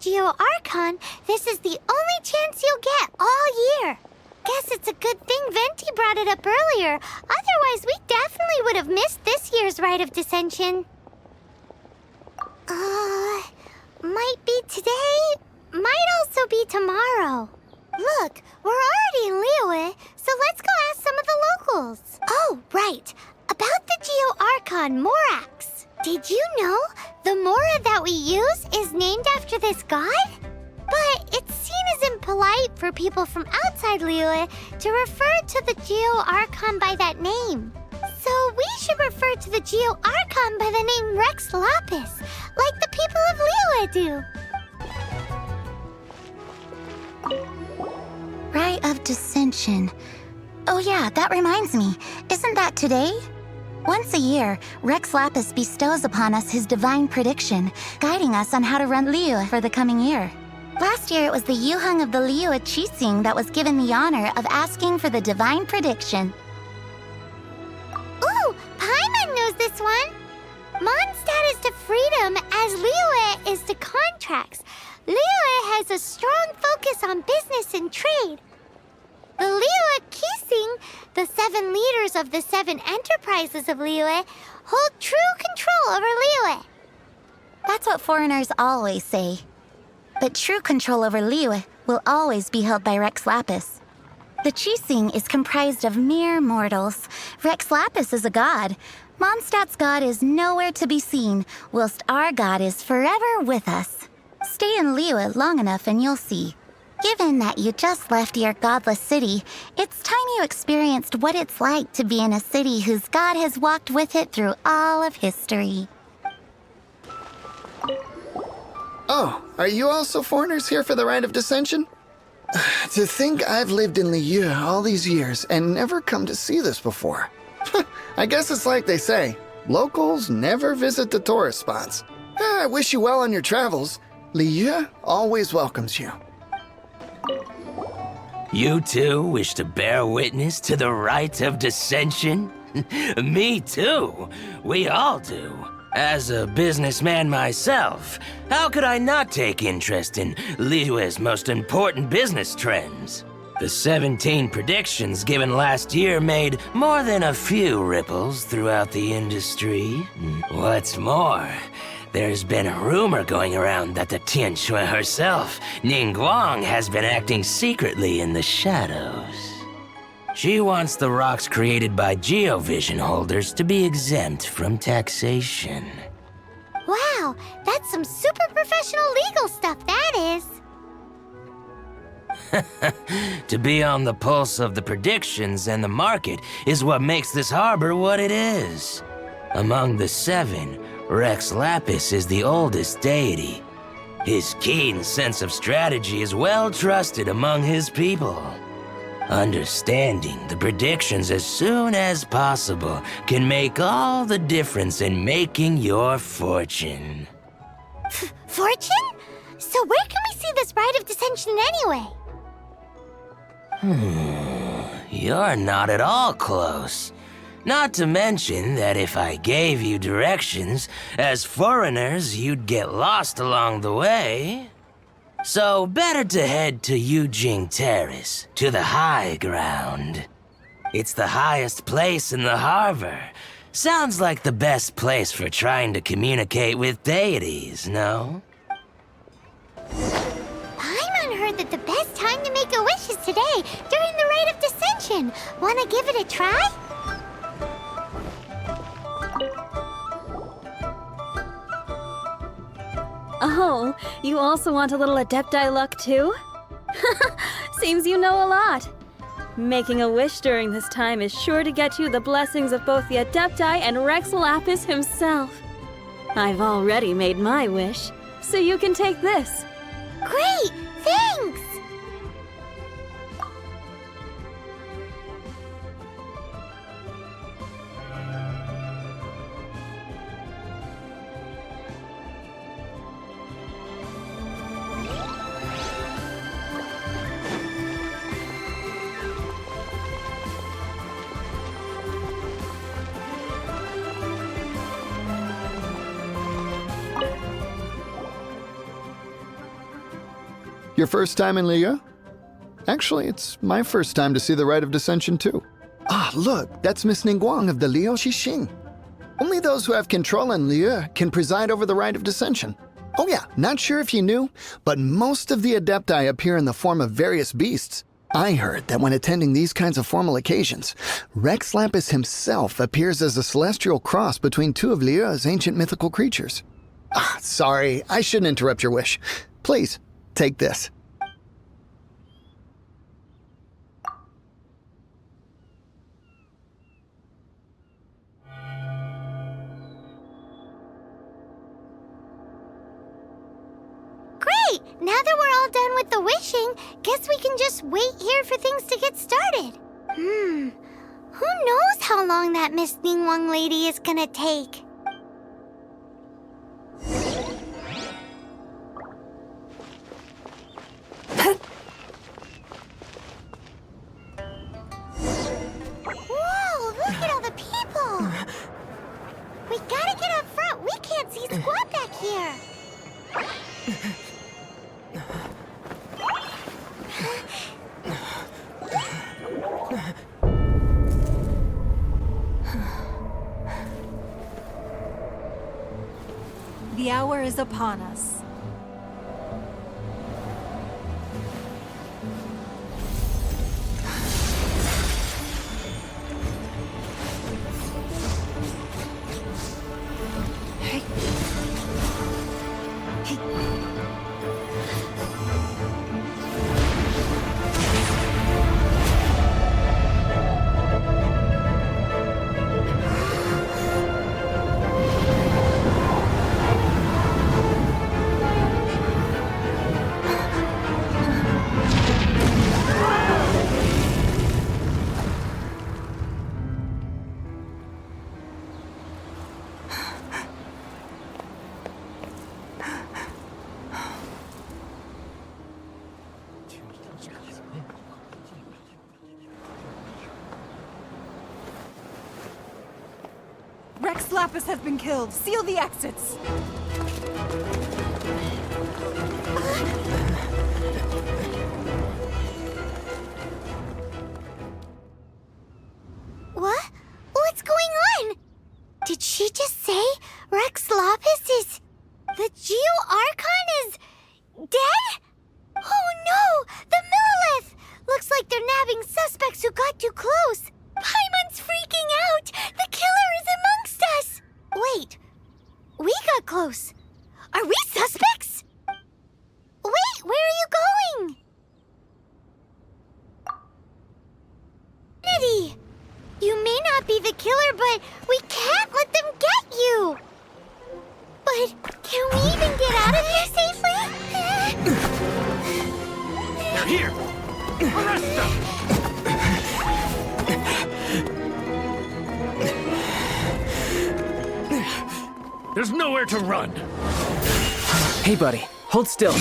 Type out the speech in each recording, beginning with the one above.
Geo Archon, this is the only chance you'll get all year. Guess it's a good thing Venti brought it up earlier. Otherwise, we definitely would have missed this year's Rite of Descension. Might be today, might also be tomorrow. Look, we're already in Liyue, so let's go ask some of the locals. Oh, right. About the Geo Archon, Morax. Did you know the Mora that we use is named after this god? But it's seen as impolite for people from outside Liyue to refer to the Geo Archon by that name. So we should refer to the Geo Archon by the name Rex Lapis, like the people of Liyue do. Rite of Descension. Oh yeah, that reminds me. Isn't that today? Once a year, Rex Lapis bestows upon us his divine prediction, guiding us on how to run Liyue for the coming year. Last year, it was the Yuheng of the Liyue Qixing that was given the honor of asking for the divine prediction. Ooh, Paimon knows this one. Mondstadt is to freedom as Liyue is to contracts. Liyue has a strong focus on business and trade. The Liyue Qixing, the 7 leaders of the 7 enterprises of Liyue, hold true control over Liyue. That's what foreigners always say. But true control over Liyue will always be held by Rex Lapis. The Qixing is comprised of mere mortals. Rex Lapis is a god. Mondstadt's god is nowhere to be seen, whilst our god is forever with us. Stay in Liyue long enough and you'll see. Given that you just left your godless city, it's time you experienced what it's like to be in a city whose god has walked with it through all of history. Oh, are you also foreigners here for the Rite of Descension? To think I've lived in Liyue all these years and never come to see this before. I guess it's like they say, locals never visit the tourist spots. I wish you well on your travels. Liyue always welcomes you. You too wish to bear witness to the Rite of Descension? Me too. We all do. As a businessman myself, how could I not take interest in Liyue's most important business trends? The 17 predictions given last year made more than a few ripples throughout the industry. What's more, there's been a rumor going around that the Tianxue herself, Ningguang, has been acting secretly in the shadows. She wants the rocks created by geovision holders to be exempt from taxation. Wow, that's some super professional legal stuff, that is. To be on the pulse of the predictions and the market is what makes this harbor what it is. Among the 7, Rex Lapis is the oldest deity. His keen sense of strategy is well trusted among his people. Understanding the predictions as soon as possible can make all the difference in making your fortune. Fortune? So where can we see this Rite of Descension anyway? You're not at all close. Not to mention that if I gave you directions, as foreigners, you'd get lost along the way. So better to head to Yujing Terrace, to the high ground. It's the highest place in the harbor. Sounds like the best place for trying to communicate with deities, no? Paimon heard that the best time to make a wish is today, during the Rite of Descension. Wanna give it a try? Oh, you also want a little Adepti luck too? Seems you know a lot. Making a wish during this time is sure to get you the blessings of both the Adepti and Rex Lapis himself. I've already made my wish, so you can take this. Great! Thanks! Your first time in Liyue? Actually, it's my first time to see the Rite of Descension too. Ah, look, that's Miss Ningguang of the Liu Xixing. Only those who have control in Liyue can preside over the Rite of Descension. Oh yeah, not sure if you knew, but most of the Adepti appear in the form of various beasts. I heard that when attending these kinds of formal occasions, Rex Lapis himself appears as a celestial cross between two of Liyue's ancient mythical creatures. Ah, sorry, I shouldn't interrupt your wish. Please, take this. Great! Now that we're all done with the wishing, guess we can just wait here for things to get started. Who knows how long that Miss Ningguang lady is gonna take? Whoa, look at all the people! We gotta get up front. We can't see squat back here. The hour is upon us. Rex Lapis has been killed. Seal the exits. What? What's going on? Did she just say Rex Lapis is... the Geo Archon is... dead? Oh no! The Millilith! Looks like they're nabbing suspects who got too close. Paimon's freaking out! The killer is amongst us! Wait, we got close. Are we suspects? Wait, where are you going? Trinity! You may not be the killer, but we can't let them get you! But can we even get out of here safely? They're here! Arrest them! There's nowhere to run! Hey, buddy. Hold still.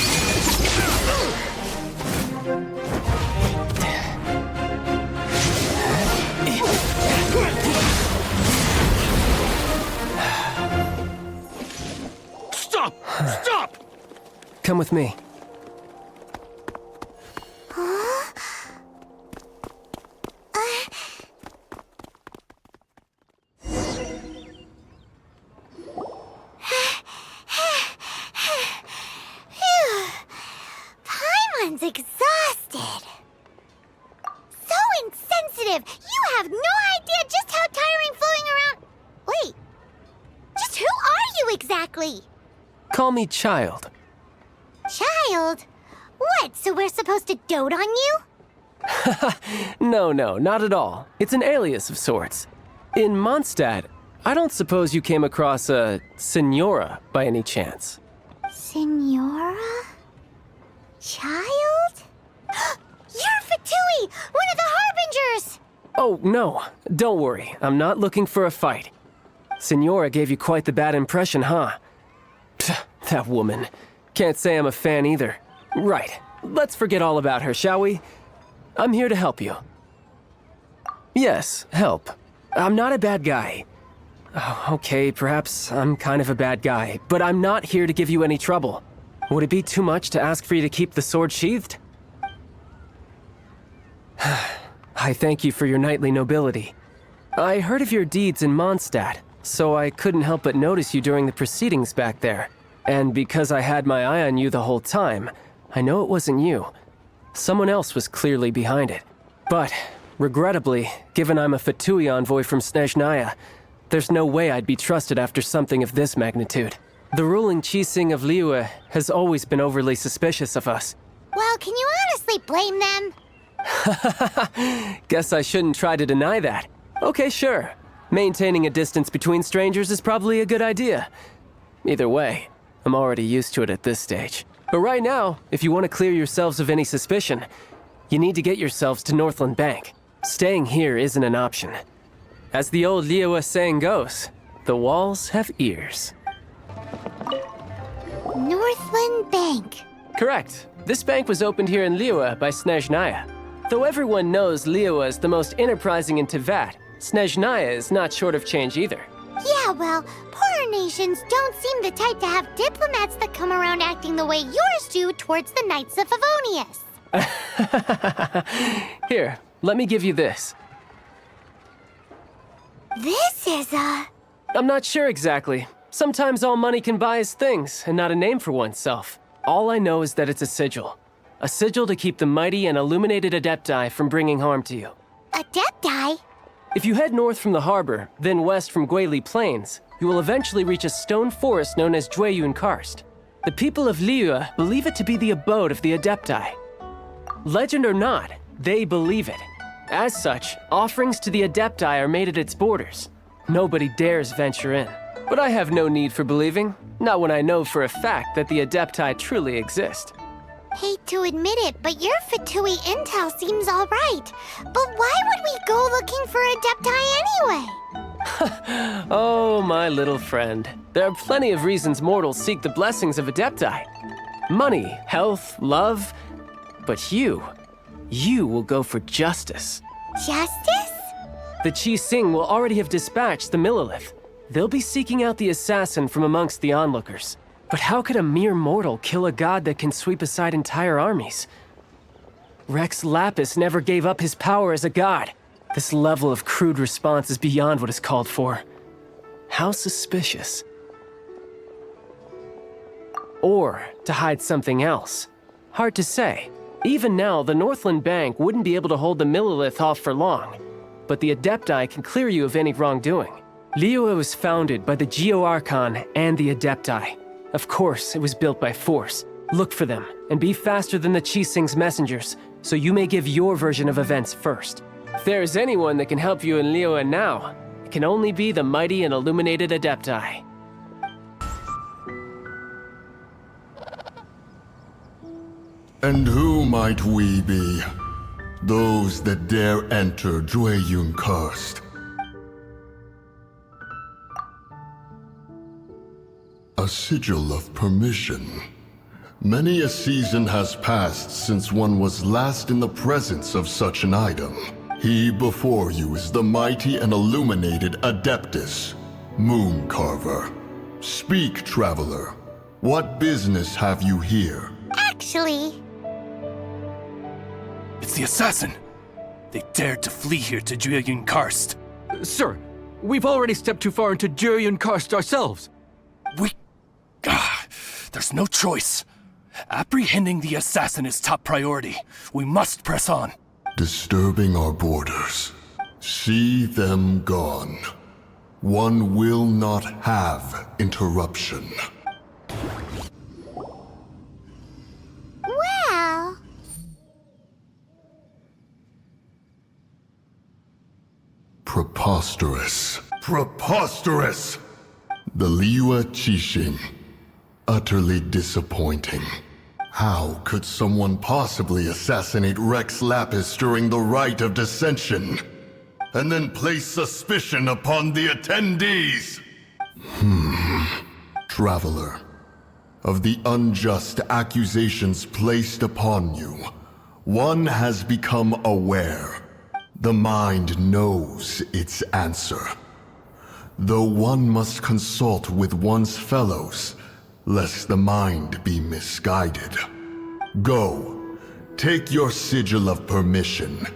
Stop! Stop! Come with me. Paimon's exhausted. So insensitive! You have no idea just how tiring floating around... Wait. Just who are you exactly? Call me Childe. Child? What, so we're supposed to dote on you? No, not at all. It's an alias of sorts. In Mondstadt, I don't suppose you came across a Senora by any chance. Senora? Child? You're Fatui, one of the harbingers! Oh, no. Don't worry. I'm not looking for a fight. Senora gave you quite the bad impression, huh? Pfft, that woman. Can't say I'm a fan either. Right. Let's forget all about her, shall we? I'm here to help you. Yes, help. I'm not a bad guy. Oh, okay, perhaps I'm kind of a bad guy, but I'm not here to give you any trouble. Would it be too much to ask for you to keep the sword sheathed? I thank you for your knightly nobility. I heard of your deeds in Mondstadt, so I couldn't help but notice you during the proceedings back there. And because I had my eye on you the whole time, I know it wasn't you. Someone else was clearly behind it. But, regrettably, given I'm a fatui envoy from Snezhnaya, there's no way I'd be trusted after something of this magnitude. The ruling Qixing of Liyue has always been overly suspicious of us. Well, can you honestly blame them? Guess I shouldn't try to deny that. Okay, sure. Maintaining a distance between strangers is probably a good idea. Either way, I'm already used to it at this stage. But right now, if you want to clear yourselves of any suspicion, you need to get yourselves to Northland Bank. Staying here isn't an option. As the old Liyue saying goes, the walls have ears. Northland Bank. Correct. This bank was opened here in Liyue by Snezhnaya. Though everyone knows Liyue is the most enterprising in Teyvat, Snezhnaya is not short of change either. Yeah, well, poorer nations don't seem the type to have diplomats that come around acting the way yours do towards the Knights of Favonius. Here, let me give you this. This is I'm not sure exactly. Sometimes all money can buy is things, and not a name for oneself. All I know is that it's a sigil. A sigil to keep the mighty and illuminated Adepti from bringing harm to you. Adepti? If you head north from the harbor, then west from Guili Plains, you will eventually reach a stone forest known as Jueyun Karst. The people of Liyue believe it to be the abode of the Adepti. Legend or not, they believe it. As such, offerings to the Adepti are made at its borders. Nobody dares venture in. But I have no need for believing, not when I know for a fact that the Adepti truly exist. Hate to admit it, but your Fatui intel seems alright. But why would we go looking for Adepti anyway? Oh, my little friend. There are plenty of reasons mortals seek the blessings of Adepti. Money, health, love. But you will go for justice. Justice? The Qixing will already have dispatched the Millelith. They'll be seeking out the assassin from amongst the onlookers. But how could a mere mortal kill a god that can sweep aside entire armies? Rex Lapis never gave up his power as a god. This level of crude response is beyond what is called for. How suspicious. Or to hide something else. Hard to say. Even now, the Northland Bank wouldn't be able to hold the Millelith off for long. But the Adepti can clear you of any wrongdoing. Liyue was founded by the Geo Archon and the Adepti. Of course, it was built by force. Look for them, and be faster than the Qixing's messengers, so you may give your version of events first. If there is anyone that can help you in Liyue now, it can only be the mighty and illuminated Adepti. And who might we be? Those that dare enter Jueyun Karst. A sigil of permission. Many a season has passed since one was last in the presence of such an item. He before you is the mighty and illuminated Adeptus, Mooncarver. Speak, traveler. What business have you here? Actually, It's the assassin! They dared to flee here to Jueyun Karst. Sir, we've already stepped too far into Jueyun Karst ourselves. There's no choice. Apprehending the assassin is top priority. We must press on. Disturbing our borders. See them gone. One will not have interruption. well, Preposterous. Preposterous! The Liyue Qixing. Utterly disappointing. How could someone possibly assassinate Rex Lapis during the rite of descension? And then place suspicion upon the attendees? Traveler, of the unjust accusations placed upon you, one has become aware. The mind knows its answer. Though one must consult with one's fellows, lest the mind be misguided. Go, take your sigil of permission.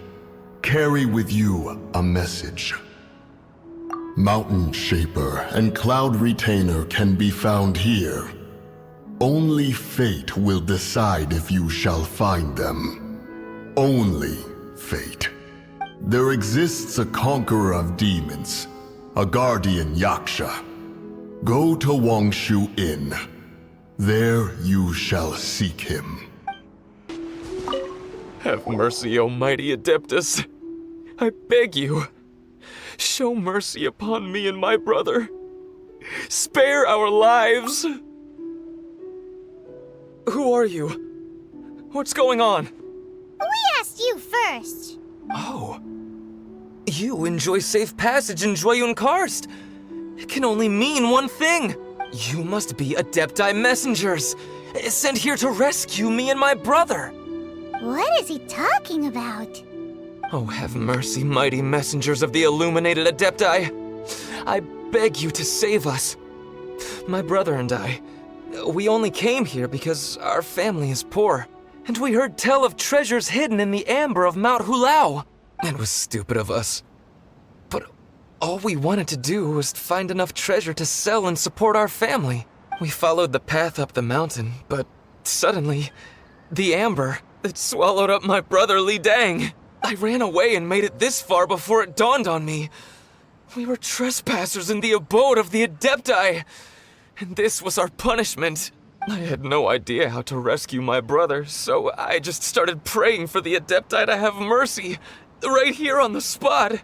Carry with you a message. Mountain Shaper and Cloud Retainer can be found here. Only fate will decide if you shall find them. Only fate. There exists a conqueror of demons, a guardian Yaksha. Go to Wangshu Inn. There you shall seek him. Have mercy, O mighty Adeptus. I beg you, show mercy upon me and my brother. Spare our lives. Who are you? What's going on? We asked you first. Oh. You enjoy safe passage in Jueyun Karst. It can only mean one thing. You must be Adepti messengers, sent here to rescue me and my brother. What is he talking about? Oh, have mercy, mighty messengers of the illuminated Adepti. I beg you to save us. My brother and I, we only came here because our family is poor, and we heard tell of treasures hidden in the amber of Mount Hulao. It was stupid of us. But all we wanted to do was find enough treasure to sell and support our family. We followed the path up the mountain, but suddenly, the amber, it swallowed up my brother Li Dang. I ran away and made it this far before it dawned on me. We were trespassers in the abode of the Adepti, and this was our punishment. I had no idea how to rescue my brother, so I just started praying for the Adepti to have mercy, right here on the spot.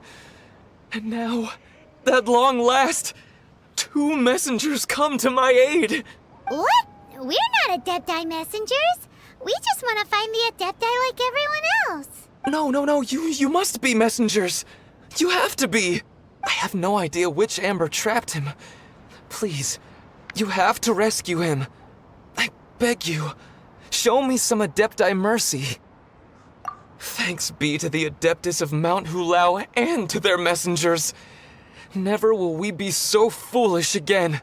And now, at long last, 2 messengers come to my aid. What? We're not Adepti messengers. We just want to find the Adepti like everyone else. No, you must be messengers. You have to be. I have no idea which amber trapped him. Please, you have to rescue him. I beg you, show me some Adepti mercy. Thanks be to the Adeptus of Mount Hulao and to their messengers. Never will we be so foolish again.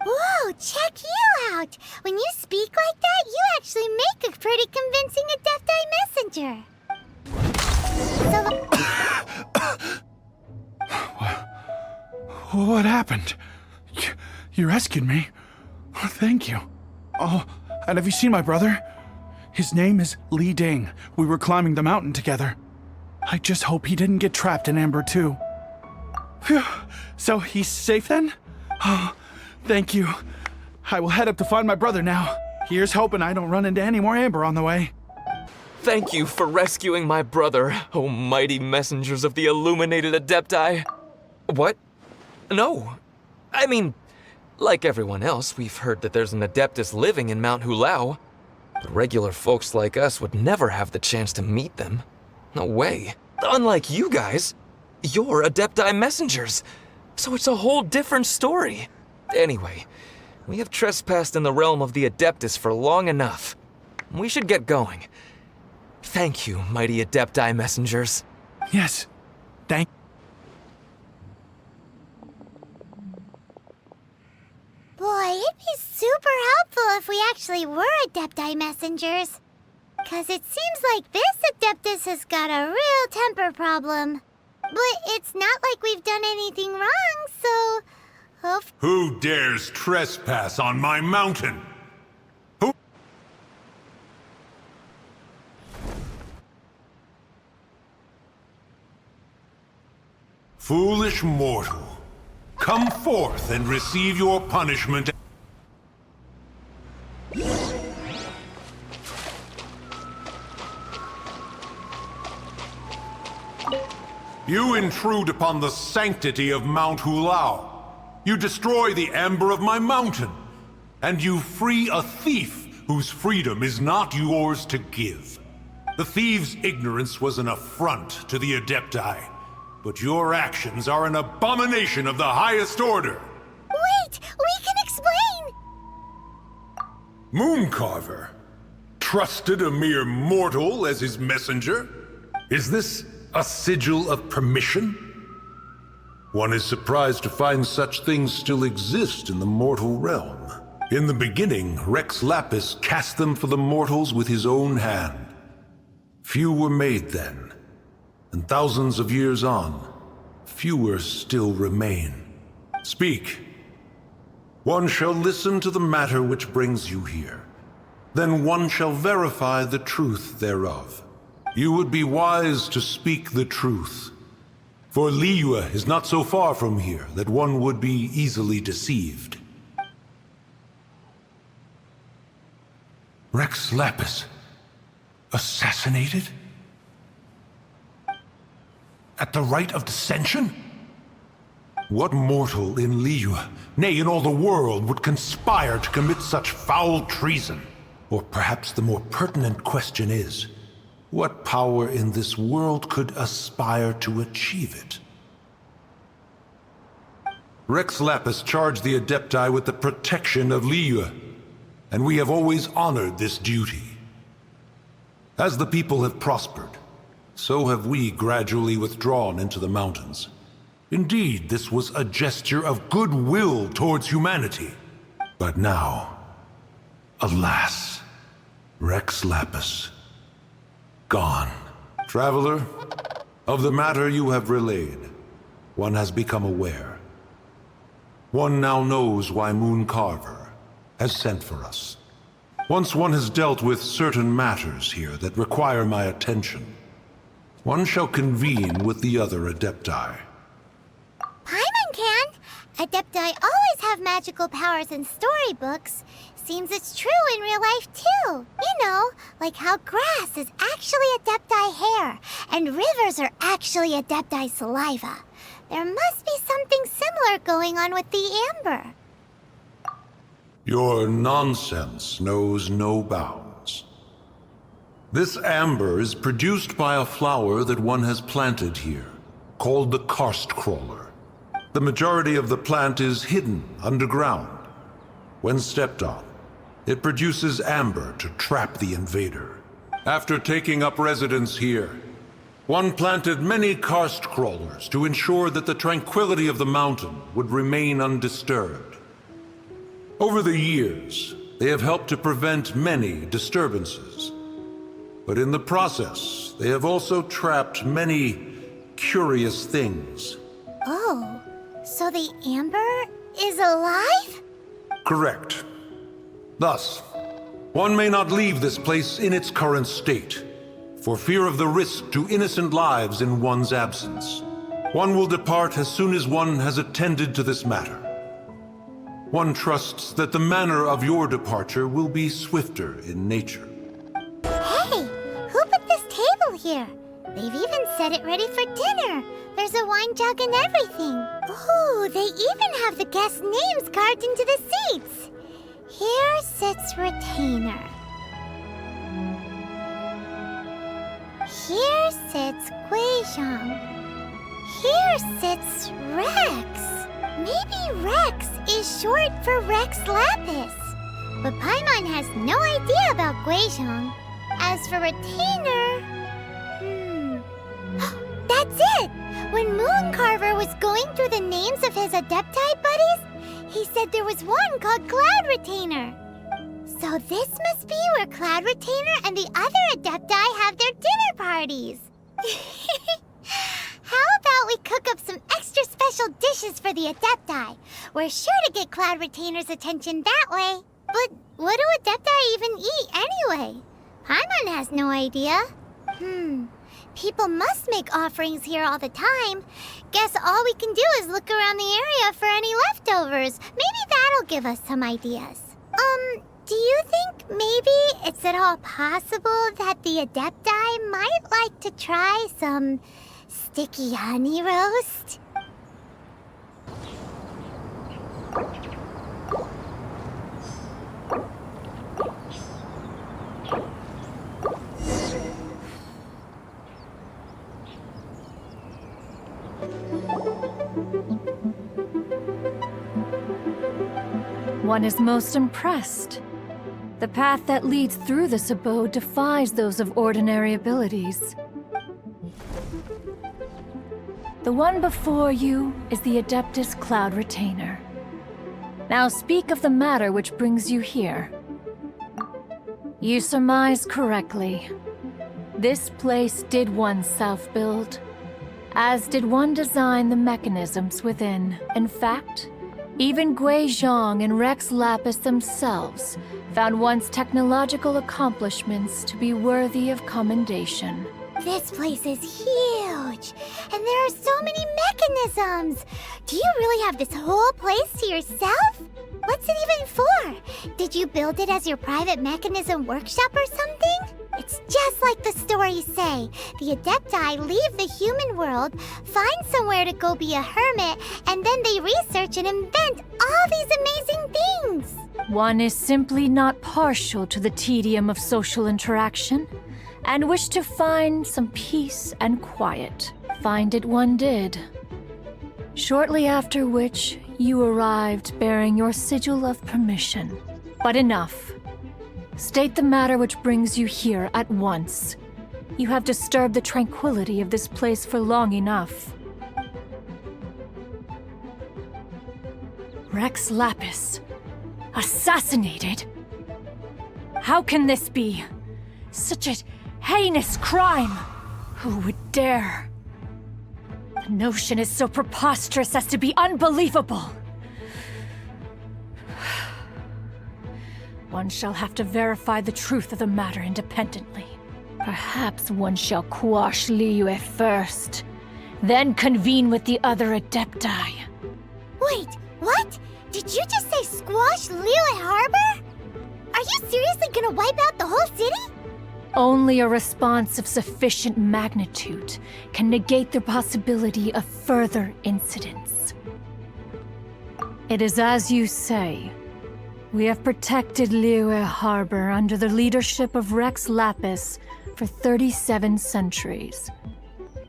Whoa, check you out! When you speak like that, you actually make a pretty convincing Adepti messenger. What happened? You rescued me. Oh, thank you. Oh, and have you seen my brother? His name is Li Ding. We were climbing the mountain together. I just hope he didn't get trapped in Amber too. Phew. So he's safe then? Oh, thank you. I will head up to find my brother now. Here's hoping I don't run into any more Amber on the way. Thank you for rescuing my brother, O mighty messengers of the illuminated Adepti. What? No. I mean, like everyone else, we've heard that there's an Adeptus living in Mount Hulao. But regular folks like us would never have the chance to meet them. No way. Unlike you guys, you're Adepti messengers, so it's a whole different story. Anyway, we have trespassed in the realm of the Adeptus for long enough. We should get going. Thank you, mighty Adepti messengers. Yes, thank you. Boy, it'd be super helpful if we actually were Adepti messengers. 'Cause it seems like this Adeptus has got a real temper problem. But it's not like we've done anything wrong, so... Who dares trespass on my mountain? Who? Foolish mortal. Come forth and receive your punishment. You intrude upon the sanctity of Mount Hulao. You destroy the amber of my mountain. And you free a thief whose freedom is not yours to give. The thief's ignorance was an affront to the Adepti. But your actions are an abomination of the highest order. Wait! We can explain! Mooncarver trusted a mere mortal as his messenger? Is this a sigil of permission? One is surprised to find such things still exist in the mortal realm. In the beginning, Rex Lapis cast them for the mortals with his own hand. Few were made then, and thousands of years on, fewer still remain. Speak. One shall listen to the matter which brings you here. Then one shall verify the truth thereof. You would be wise to speak the truth. For Liyue is not so far from here that one would be easily deceived. Rex Lapis, assassinated? At the rite of descension? What mortal in Liyue, nay, in all the world, would conspire to commit such foul treason? Or perhaps the more pertinent question is, what power in this world could aspire to achieve it? Rex Lapis charged the Adepti with the protection of Liyue, and we have always honored this duty. As the people have prospered, so have we gradually withdrawn into the mountains. Indeed, this was a gesture of goodwill towards humanity. But now, alas, Rex Lapis, gone. Traveler, of the matter you have relayed, one has become aware. One now knows why Mooncarver has sent for us. Once one has dealt with certain matters here that require my attention, one shall convene with the other Adepti. Paimon can! Adepti always have magical powers in storybooks. Seems it's true in real life too. You know, like how grass is actually Adepti hair, and rivers are actually Adepti saliva. There must be something similar going on with the amber. Your nonsense knows no bounds. This amber is produced by a flower that one has planted here, called the karst crawler. The majority of the plant is hidden underground. When stepped on, it produces amber to trap the invader. After taking up residence here, one planted many karst crawlers to ensure that the tranquility of the mountain would remain undisturbed. Over the years, they have helped to prevent many disturbances. But in the process, they have also trapped many curious things. Oh, so the amber is alive? Correct. Thus, one may not leave this place in its current state, for fear of the risk to innocent lives in one's absence. One will depart as soon as one has attended to this matter. One trusts that the manner of your departure will be swifter in nature. Hey, who put this table here? They've even set it ready for dinner. There's a wine jug and everything. Ooh, they even have the guests' names carved into the seats. Here sits Retainer. Here sits Guizhong. Here sits Rex. Maybe Rex is short for Rex Lapis. But Paimon has no idea about Guizhong. As for Retainer... That's it! When Mooncarver was going through the names of his Adepti buddies, he said there was one called Cloud Retainer. So this must be where Cloud Retainer and the other Adepti have their dinner parties. How about we cook up some extra special dishes for the Adepti? We're sure to get Cloud Retainer's attention that way. But what do Adepti even eat anyway? Paimon has no idea. People must make offerings here all the time. Guess all we can do is look around the area for any leftovers. Maybe that'll give us some ideas. Do you think maybe it's at all possible that the Adepti might like to try some sticky honey roast? One is most impressed. The path that leads through this abode defies those of ordinary abilities. The one before you is the Adeptus Cloud Retainer. Now speak of the matter which brings you here. You surmise correctly. This place did once self-build, as did one design the mechanisms within. In fact, even Gui Zhang and Rex Lapis themselves found once technological accomplishments to be worthy of commendation. This place is huge, and there are so many mechanisms. Do you really have this whole place to yourself? What's it even for? Did you build it as your private mechanism workshop or something? It's just like the stories say. The Adepti leave the human world, find somewhere to go be a hermit, and then they research and invent all these amazing things. One is simply not partial to the tedium of social interaction, and wished to find some peace and quiet. Find it one did. Shortly after which, you arrived bearing your sigil of permission. But enough. State the matter which brings you here at once. You have disturbed the tranquility of this place for long enough. Rex Lapis. Assassinated? How can this be? Such a heinous crime! Who would dare? The notion is so preposterous as to be unbelievable. One shall have to verify the truth of the matter independently. Perhaps one shall quash Liyue first, then convene with the other Adepti. Wait, what? Did you just say squash Liyue Harbor? Are you seriously gonna wipe out the whole city? Only a response of sufficient magnitude can negate the possibility of further incidents. It is as you say. We have protected Liyue Harbor under the leadership of Rex Lapis for 37 centuries.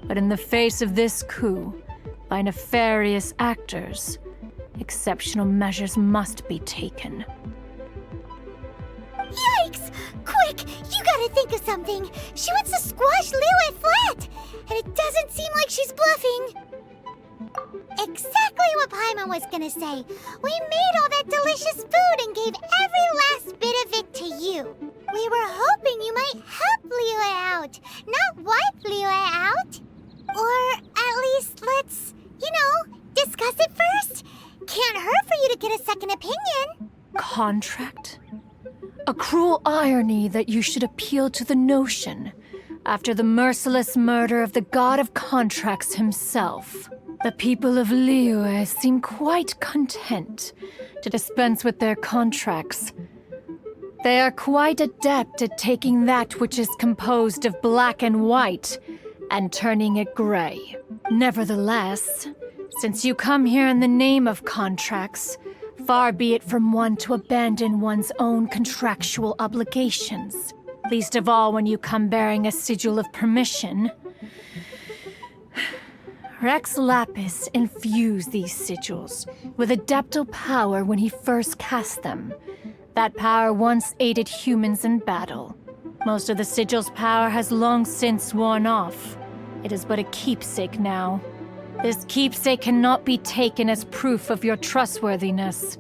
But in the face of this coup, by nefarious actors, exceptional measures must be taken. Yikes! Quick, you gotta think of something. She wants to squash Liyue flat, and it doesn't seem like she's bluffing. Exactly what Paimon was gonna say. We made all that delicious food and gave every last bit of it to you. We were hoping you might help Liyue out, not wipe Liyue out. Or at least let's, discuss it first. Can't hurt for you to get a second opinion. Contract? A cruel irony that you should appeal to the notion after the merciless murder of the god of contracts himself. The people of Liyue seem quite content to dispense with their contracts. They are quite adept at taking that which is composed of black and white and turning it gray. Nevertheless, since you come here in the name of contracts, far be it from one to abandon one's own contractual obligations, least of all when you come bearing a sigil of permission. Rex Lapis infused these sigils with adeptal power when he first cast them. That power once aided humans in battle. Most of the sigil's power has long since worn off. It is but a keepsake now. This keepsake cannot be taken as proof of your trustworthiness.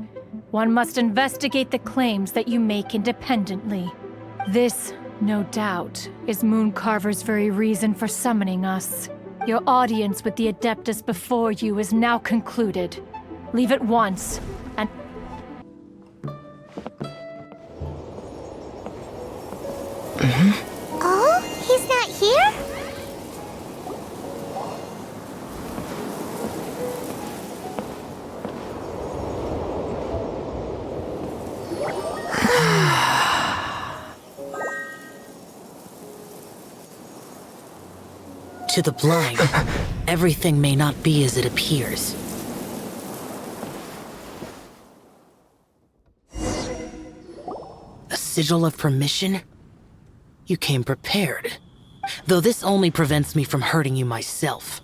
One must investigate the claims that you make independently. This, no doubt, is Mooncarver's very reason for summoning us. Your audience with the Adeptus before you is now concluded. Leave at once, and... Oh, he's not here? To the blind, everything may not be as it appears. A sigil of permission? You came prepared. Though this only prevents me from hurting you myself.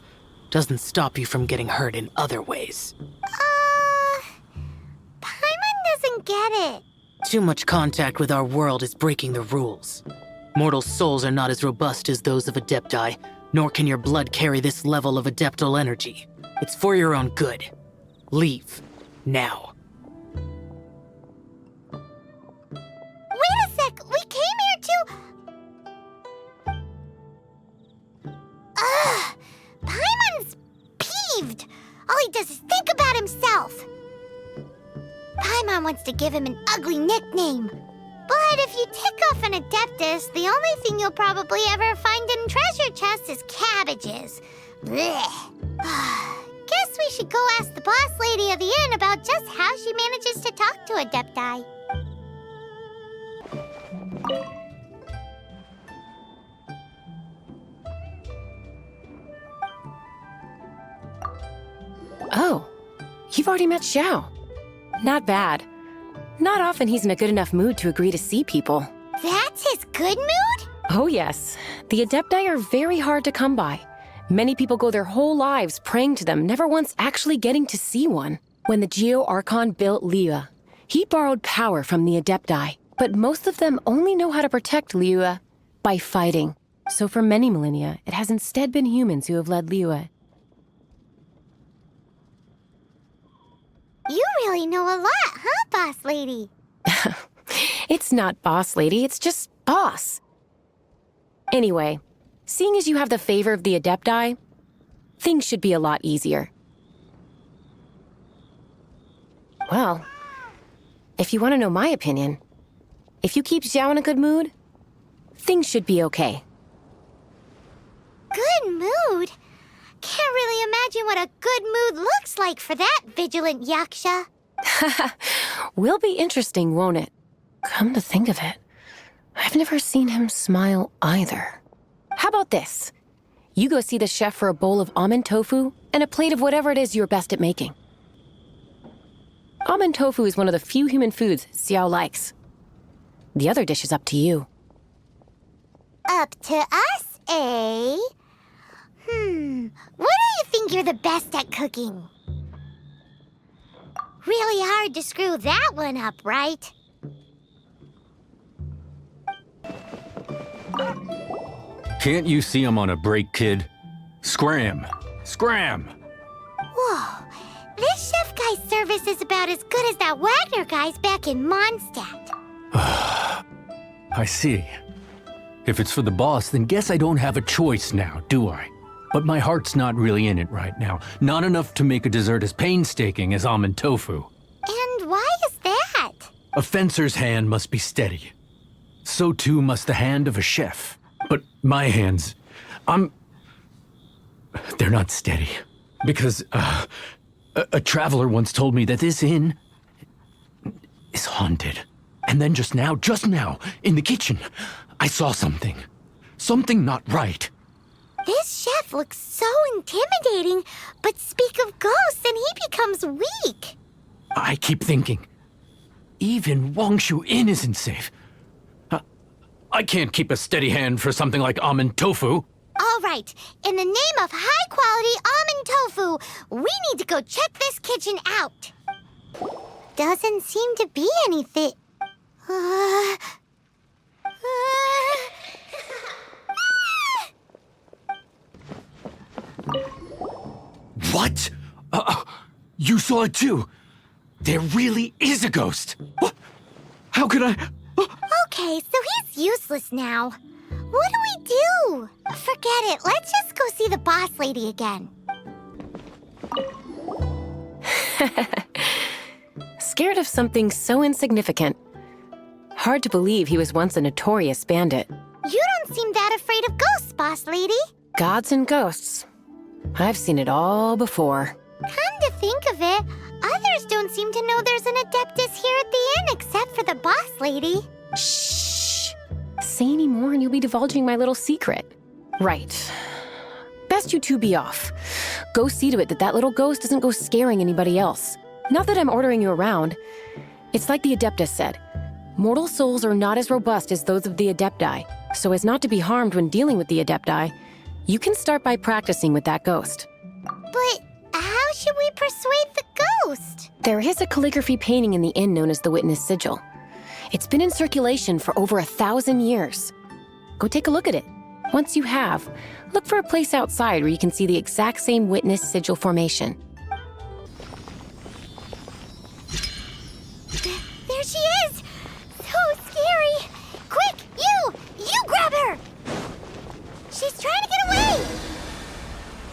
Doesn't stop you from getting hurt in other ways. Paimon doesn't get it. Too much contact with our world is breaking the rules. Mortal souls are not as robust as those of Adepti, nor can your blood carry this level of adeptal energy. It's for your own good. Leave. Now. Archon wants to give him an ugly nickname. But if you tick off an Adeptus, the only thing you'll probably ever find in treasure chests is cabbages. Blech. Guess we should go ask the boss lady of the inn about just how she manages to talk to Adepti. Oh, you've already met Xiao. Not bad. Not often he's in a good enough mood to agree to see people. That's his good mood? Oh yes, the Adepti are very hard to come by. Many people go their whole lives praying to them, never once actually getting to see one. When the Geo Archon built Liyue, he borrowed power from the Adepti, but most of them only know how to protect Liyue by fighting. So for many millennia, it has instead been humans who have led Liyue. You really know a lot, huh, boss lady? It's not boss lady, it's just boss. Anyway, seeing as you have the favor of the Adepti, things should be a lot easier. Well, if you want to know my opinion, if you keep Xiao in a good mood, things should be okay. Good mood? Can't really imagine what a good mood looks like for that vigilant yaksha. Will be interesting, won't it? Come to think of it, I've never seen him smile either. How about this? You go see the chef for a bowl of almond tofu and a plate of whatever it is you're best at making. Almond tofu is one of the few human foods Xiao likes. The other dish is up to you. Up to us, eh? What do you think you're the best at cooking? Really hard to screw that one up, right? Can't you see I'm on a break, kid? Scram! Scram! Whoa, this chef guy's service is about as good as that Wagner guy's back in Mondstadt. I see. If it's for the boss, then guess I don't have a choice now, do I? But my heart's not really in it right now. Not enough to make a dessert as painstaking as almond tofu. And why is that? A fencer's hand must be steady. So too must the hand of a chef. But my hands, they're not steady. Because, a traveler once told me that this inn is haunted. And then just now, in the kitchen, I saw something. Something not right. This chef looks so intimidating, but speak of ghosts and he becomes weak. I keep thinking, even Wangshu Inn isn't safe. I can't keep a steady hand for something like almond tofu. All right, in the name of high-quality almond tofu, we need to go check this kitchen out. Doesn't seem to be anything. What? You saw it too? There really is a ghost. What? How could I? Okay, so he's useless now. What do we do? Forget it. Let's just go see the boss lady again. Scared of something so insignificant. Hard to believe he was once a notorious bandit. You don't seem that afraid of ghosts, boss lady. Gods and ghosts. I've seen it all before. Come to think of it, others don't seem to know there's an Adeptus here at the inn except for the boss lady. Shh. Say any more and you'll be divulging my little secret. Right. Best you two be off. Go see to it that little ghost doesn't go scaring anybody else. Not that I'm ordering you around. It's like the Adeptus said. Mortal souls are not as robust as those of the Adepti, so as not to be harmed when dealing with the Adepti, you can start by practicing with that ghost. But how should we persuade the ghost? There is a calligraphy painting in the inn known as the Witness Sigil. It's been in circulation for over 1,000 years. Go take a look at it. Once you have, look for a place outside where you can see the exact same Witness Sigil formation. There she is! So scary! Quick, you grab her! She's trying to get away!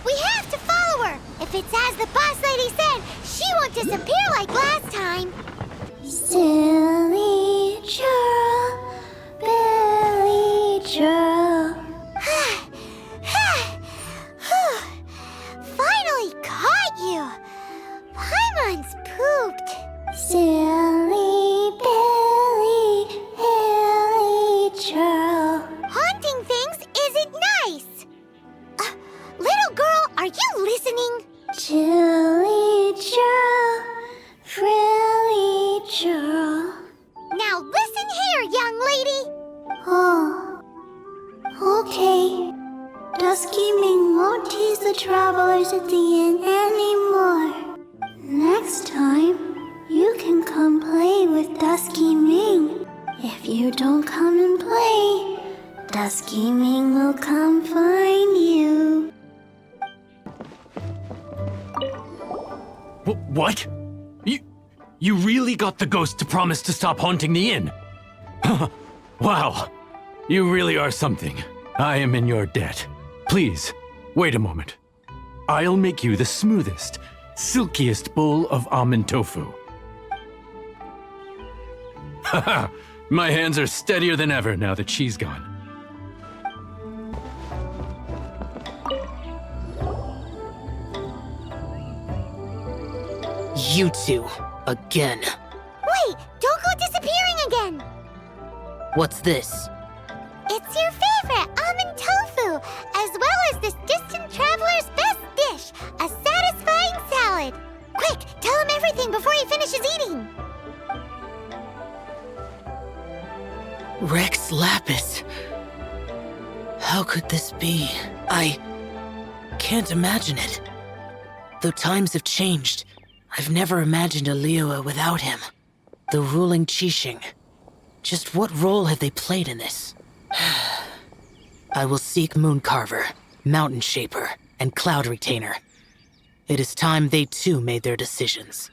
We have to follow her! If it's as the boss lady said, she won't disappear like last time. Silly churl, Billy churl. Finally caught you! Paimon's pooped. Silly Billy, Hilly churl. Haunting things isn't nice! Little girl, are you listening? Chilly churl, frilly churl. Now listen here, young lady! Oh, okay. Dusky Ming won't tease the travelers at the inn anymore. Next time, you can come play with Dusky Ming. If you don't come and play, Dusky Ming will come find you. What? You really got the ghost to promise to stop haunting the inn? Wow. You really are something. I am in your debt. Please, wait a moment. I'll make you the smoothest, silkiest bowl of almond tofu. Haha, my hands are steadier than ever now that she's gone. You two, again. Wait, don't go disappearing again! What's this? It's your favorite almond tofu, as well as this distant traveler's best dish, a satisfying salad. Quick, tell him everything before he finishes eating. Rex Lapis. How could this be? I can't imagine it. Though times have changed, I've never imagined a Liyue without him. The ruling Qixing. Just what role have they played in this? I will seek Mooncarver, Mountain Shaper, and Cloud Retainer. It is time they too made their decisions.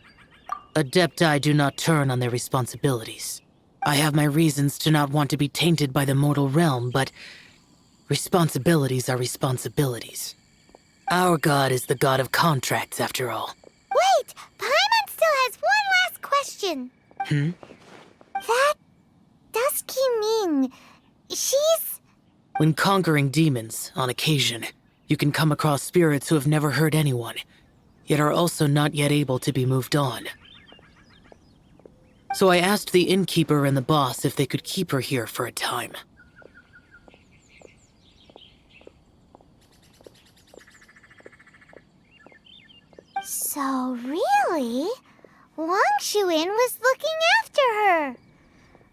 Adepti do not turn on their responsibilities. I have my reasons to not want to be tainted by the mortal realm, but responsibilities are responsibilities. Our god is the god of contracts, after all. Wait! Paimon still has one last question. That Dusky Ming, she's... When conquering demons, on occasion, you can come across spirits who have never hurt anyone, yet are also not yet able to be moved on. So I asked the innkeeper and the boss if they could keep her here for a time. So really, Wangshu Inn was looking after her.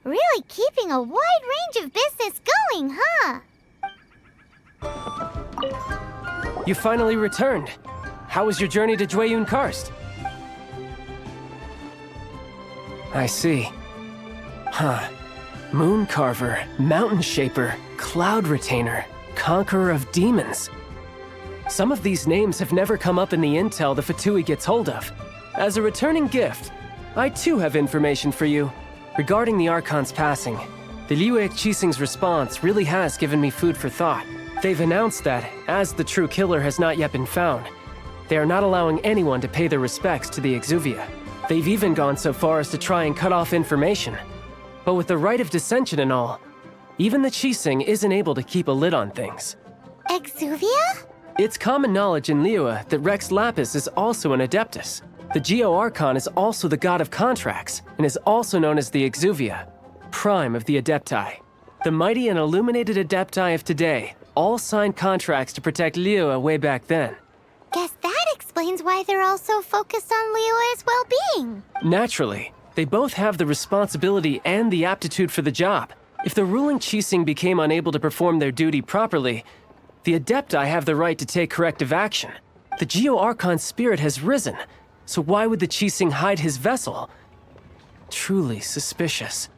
Really keeping a wide range of business going, huh? You finally returned. How was your journey to Jueyun Karst? I see. Huh. Mooncarver, Mountain Shaper, Cloud Retainer, Conqueror of Demons. Some of these names have never come up in the intel the Fatui gets hold of. As a returning gift, I too have information for you. Regarding the Archon's passing, the Liyue Qixing's response really has given me food for thought. They've announced that, as the true killer has not yet been found, they are not allowing anyone to pay their respects to the Exuvia. They've even gone so far as to try and cut off information. But with the rite of descension and all, even the Qixing isn't able to keep a lid on things. Exuvia? It's common knowledge in Liyue that Rex Lapis is also an Adeptus. The Geo Archon is also the god of contracts, and is also known as the Exuvia, prime of the Adepti. The mighty and illuminated Adepti of today all signed contracts to protect Liyue way back then. Guess that explains why they're all so focused on Liyue's well-being. Naturally, they both have the responsibility and the aptitude for the job. If the ruling Qixing became unable to perform their duty properly, the Adepti have the right to take corrective action. The Geo Archon's spirit has risen, so why would the Qixing hide his vessel? Truly suspicious.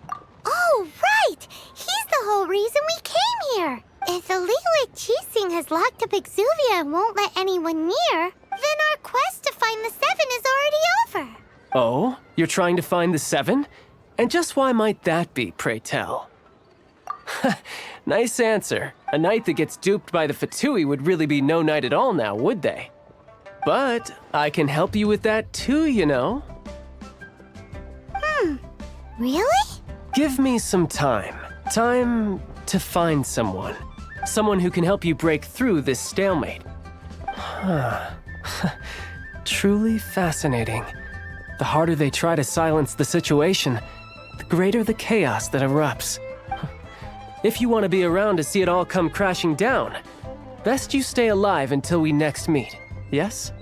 Oh, right! He's the whole reason we came here! If the Liyue Qixing has locked up Exuvia and won't let anyone near, then our quest to find the Seven is already over. Oh? You're trying to find the Seven? And just why might that be, pray tell? Nice answer. A knight that gets duped by the Fatui would really be no knight at all now, would they? But I can help you with that too, you know. Really? Give me some time. Time to find someone. Someone who can help you break through this stalemate. Truly fascinating. The harder they try to silence the situation, the greater the chaos that erupts. If you want to be around to see it all come crashing down, best you stay alive until we next meet, yes?